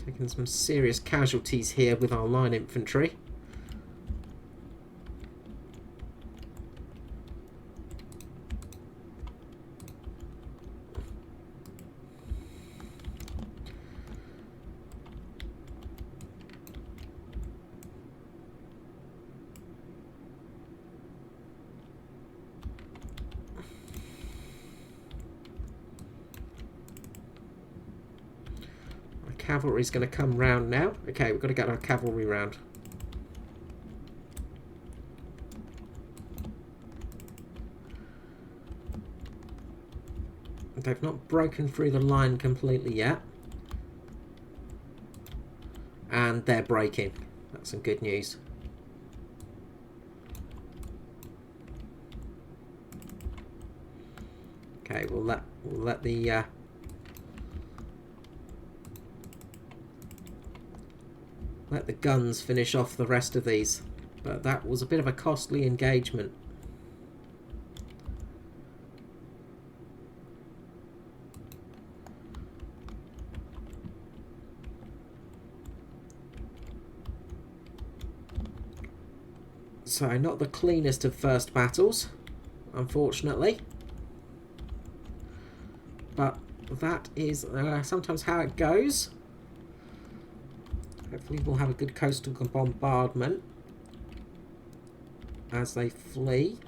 Taking some serious casualties here with our line infantry. Cavalry's going to come round now. Okay, we've got to get our cavalry round. They've not broken through the line completely yet. And they're breaking. That's some good news. Okay, we'll let the let the guns finish off the rest of these, but that was a bit of a costly engagement. So not the cleanest of first battles, unfortunately, but that is sometimes how it goes. Hopefully we'll have a good coastal bombardment as they flee.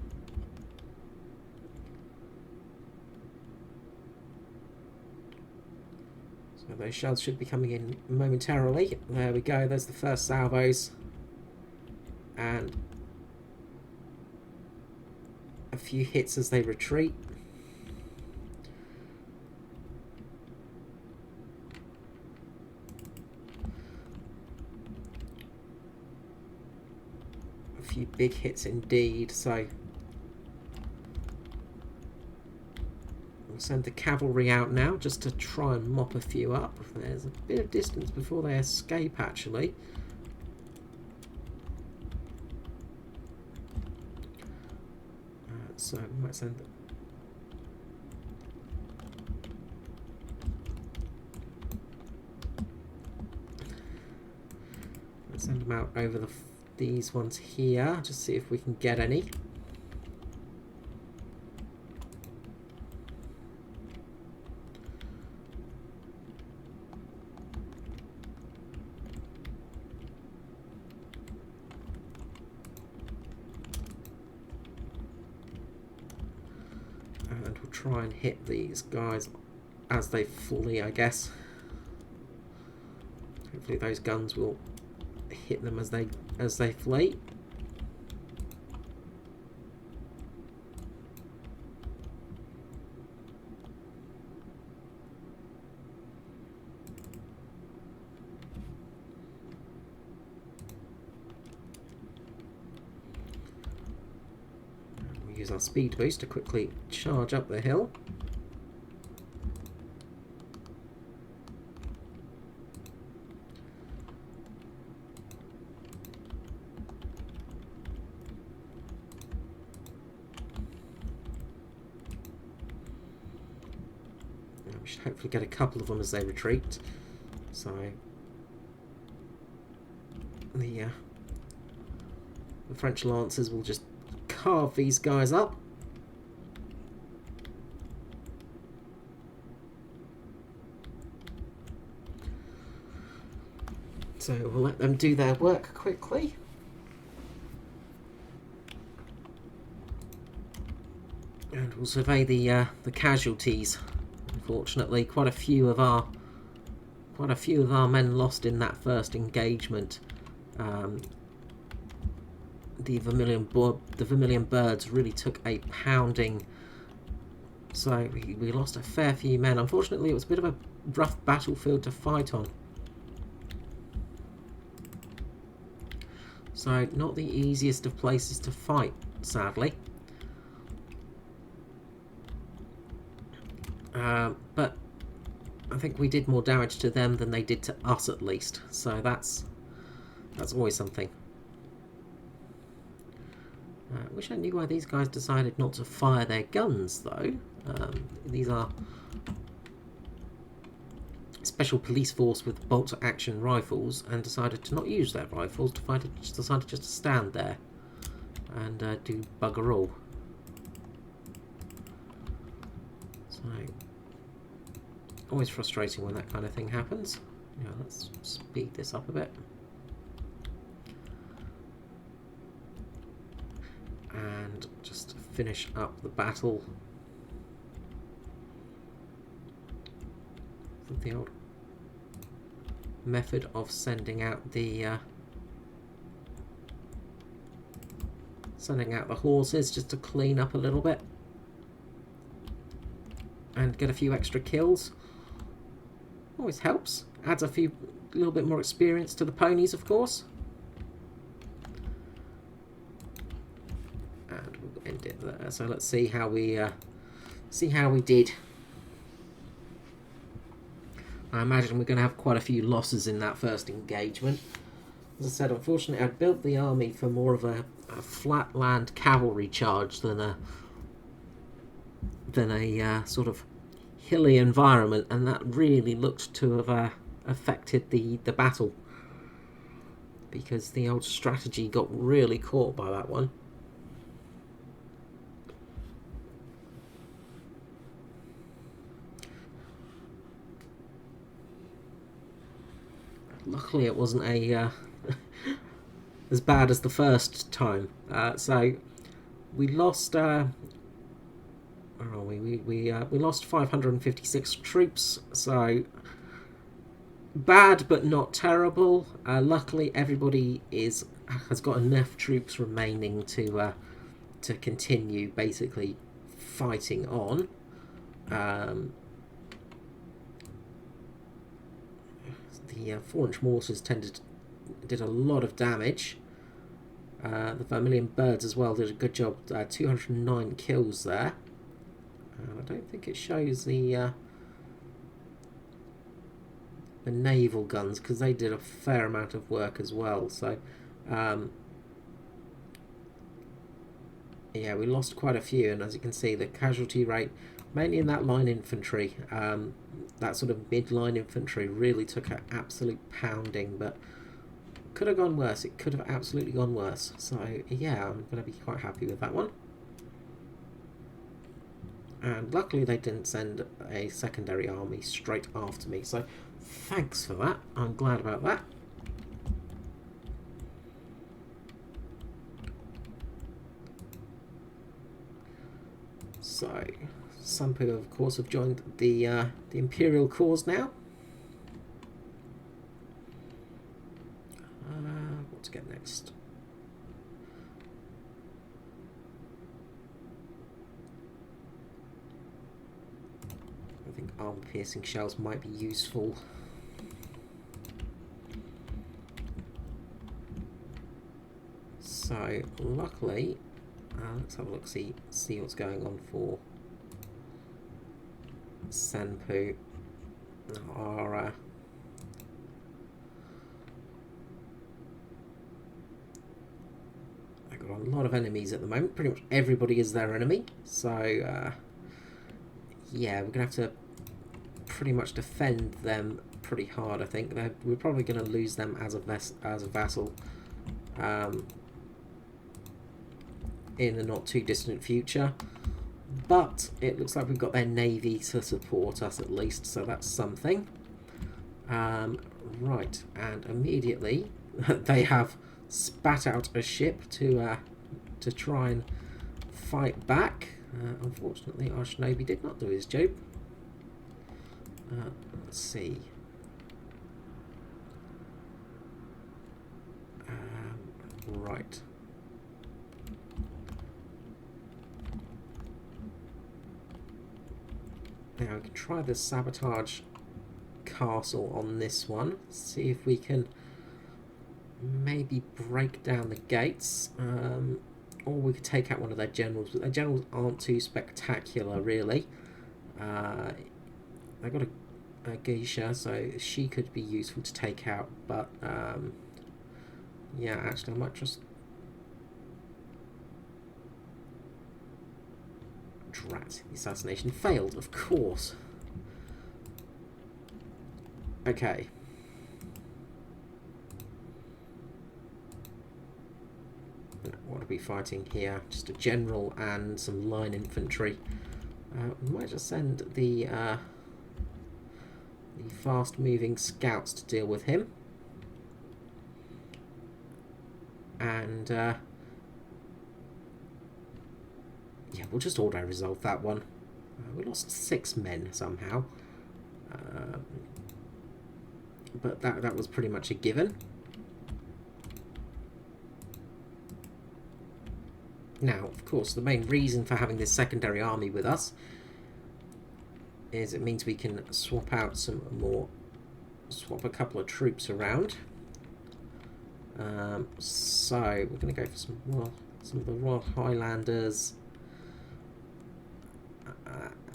So those shells should be coming in momentarily. There we go, there's the first salvos. And a few hits as they retreat. Few big hits indeed, so we'll send the cavalry out now just to try and mop a few up. There's a bit of distance before they escape actually. So we might send them. Let's send them out over these ones here, just see if we can get any. And we'll try and hit these guys as they flee, I guess. Hopefully those guns will hit them as they flee. We'll use our speed boost to quickly charge up the hill. We should hopefully get a couple of them as they retreat. So the French lancers will just carve these guys up. So we'll let them do their work quickly. And we'll survey the casualties. Unfortunately, quite a few of our men lost in that first engagement the Vermilion Birds really took a pounding. So we lost a fair few men. Unfortunately, it was a bit of a rough battlefield to fight on. So not the easiest of places to fight, sadly. But I think we did more damage to them than they did to us, at least. So that's always something. I wish I knew why these guys decided not to fire their guns, though. These are special police force with bolt-action rifles, and decided to not use their rifles. Decided just to stand there and do bugger all. So, always frustrating when that kind of thing happens. Yeah, let's speed this up a bit. And just finish up the battle. The old method of sending out the horses just to clean up a little bit and get a few extra kills. Always helps. Adds a little bit more experience to the ponies, of course. And we'll end it there. So let's see how we did. I imagine we're going to have quite a few losses in that first engagement. As I said, unfortunately, I'd built the army for more of a flatland cavalry charge than a sort of hilly environment, and that really looked to have affected the battle, because the old strategy got really caught by that one. Luckily, it wasn't as bad as the first time. So we lost. Where are we? We lost 556 troops. So bad, but not terrible. Luckily, everybody has got enough troops remaining to continue basically fighting on. The 4-inch mortars did a lot of damage. The Vermilion Birds as well did a good job. 209 kills there. I don't think it shows the naval guns, because they did a fair amount of work as well. So yeah, we lost quite a few, and as you can see, the casualty rate, mainly in that line infantry, that sort of mid-line infantry, really took an absolute pounding, but could have gone worse. It could have absolutely gone worse. So yeah, I'm going to be quite happy with that one. And luckily they didn't send a secondary army straight after me, so thanks for that. I'm glad about that. So some people, of course, have joined the Imperial cause now. What to get next? I think armor-piercing shells might be useful. So luckily, let's have a look, see what's going on for Sanpu. I've got a lot of enemies at the moment. Pretty much everybody is their enemy. So yeah, we're gonna have to pretty much defend them pretty hard. I think we're probably going to lose them as a vassal in the not too distant future. But it looks like we've got their navy to support us at least, so that's something. Right, and immediately they have spat out a ship to try and fight back. Unfortunately, our shinobi did not do his job. Let's see. Right. Now we can try the Sabotage Castle on this one. See if we can maybe break down the gates. Or we could take out one of their generals, but their generals aren't too spectacular, really. They've got a geisha, so she could be useful to take out, but yeah, actually I might just... Drat, the assassination failed, of course. Okay. What are we fighting here? Just a general and some line infantry. We might just send the fast-moving scouts to deal with him. And yeah, we'll just auto-resolve that one. We lost 6 men somehow. But that was pretty much a given. Now, of course, the main reason for having this secondary army with us is it means we can swap out swap a couple of troops around. So we're going to go for some of the Royal Highlanders,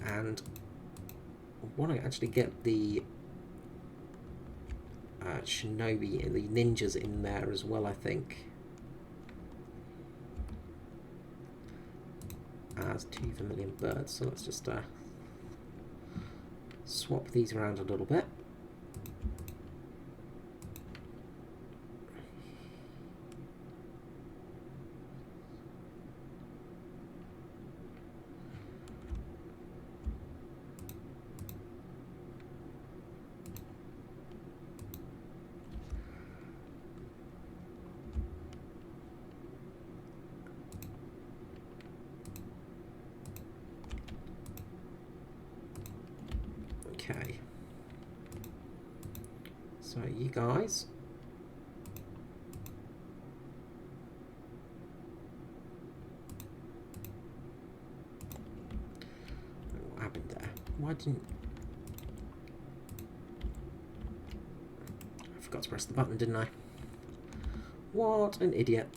and I want to actually get the shinobi and the ninjas in there as well, I think. As 2 vermilion birds, so let's just swap these around a little bit. Okay, so you guys what happened there? Why didn't I forgot to press the button, didn't I? What an idiot.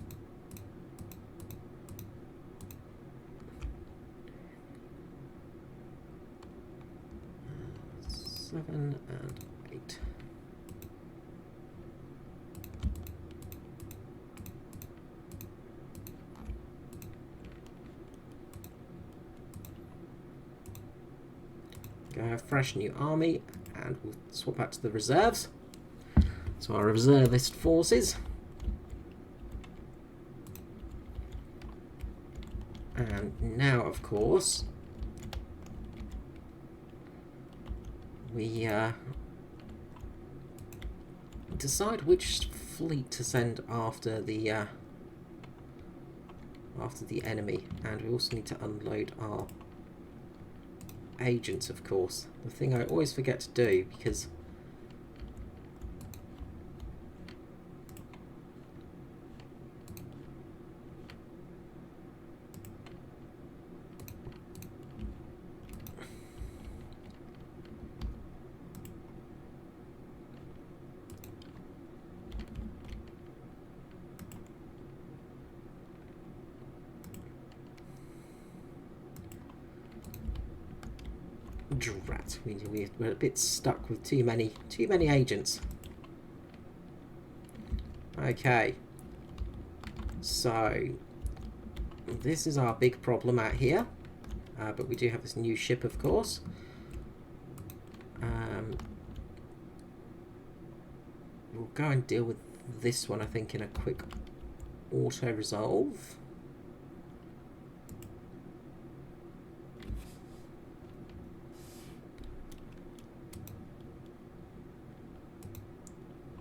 Seven and 8. Go have fresh new army, and we'll swap out to the reserves. So our reservist forces. And now, of course, we decide which fleet to send after the enemy, and we also need to unload our agents, of course. The thing I always forget to do, because drat, we're a bit stuck with too many agents. Okay, so this is our big problem out here, but we do have this new ship, of course. We'll go and deal with this one, I think, in a quick auto-resolve.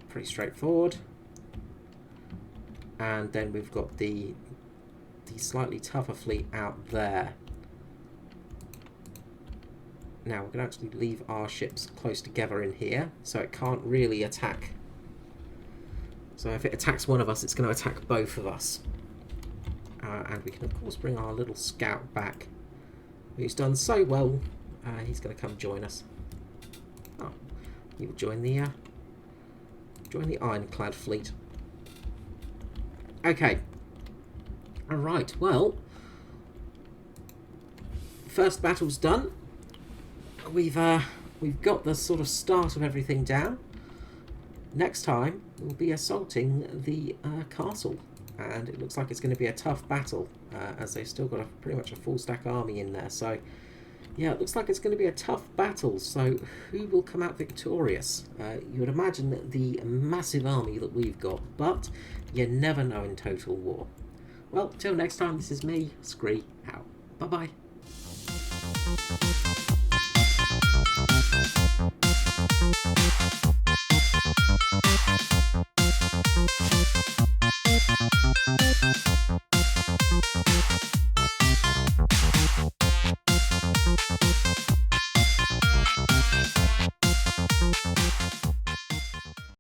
Pretty straightforward. And then we've got the slightly tougher fleet out there. Now we're going to actually leave our ships close together in here, so it can't really attack. So if it attacks one of us, it's going to attack both of us. And we can of course bring our little scout back, who's done so well he's going to come join us. Oh, he will join the ironclad fleet. Okay. Alright, well, first battle's done. We've got the sort of start of everything down. Next time, we'll be assaulting the castle. And it looks like it's going to be a tough battle, as they've still got pretty much a full stack army in there. So, yeah, it looks like it's going to be a tough battle. So, who will come out victorious? You would imagine that the massive army that we've got, but you never know in Total War. Well, till next time, this is me, Scree, out. Bye-bye.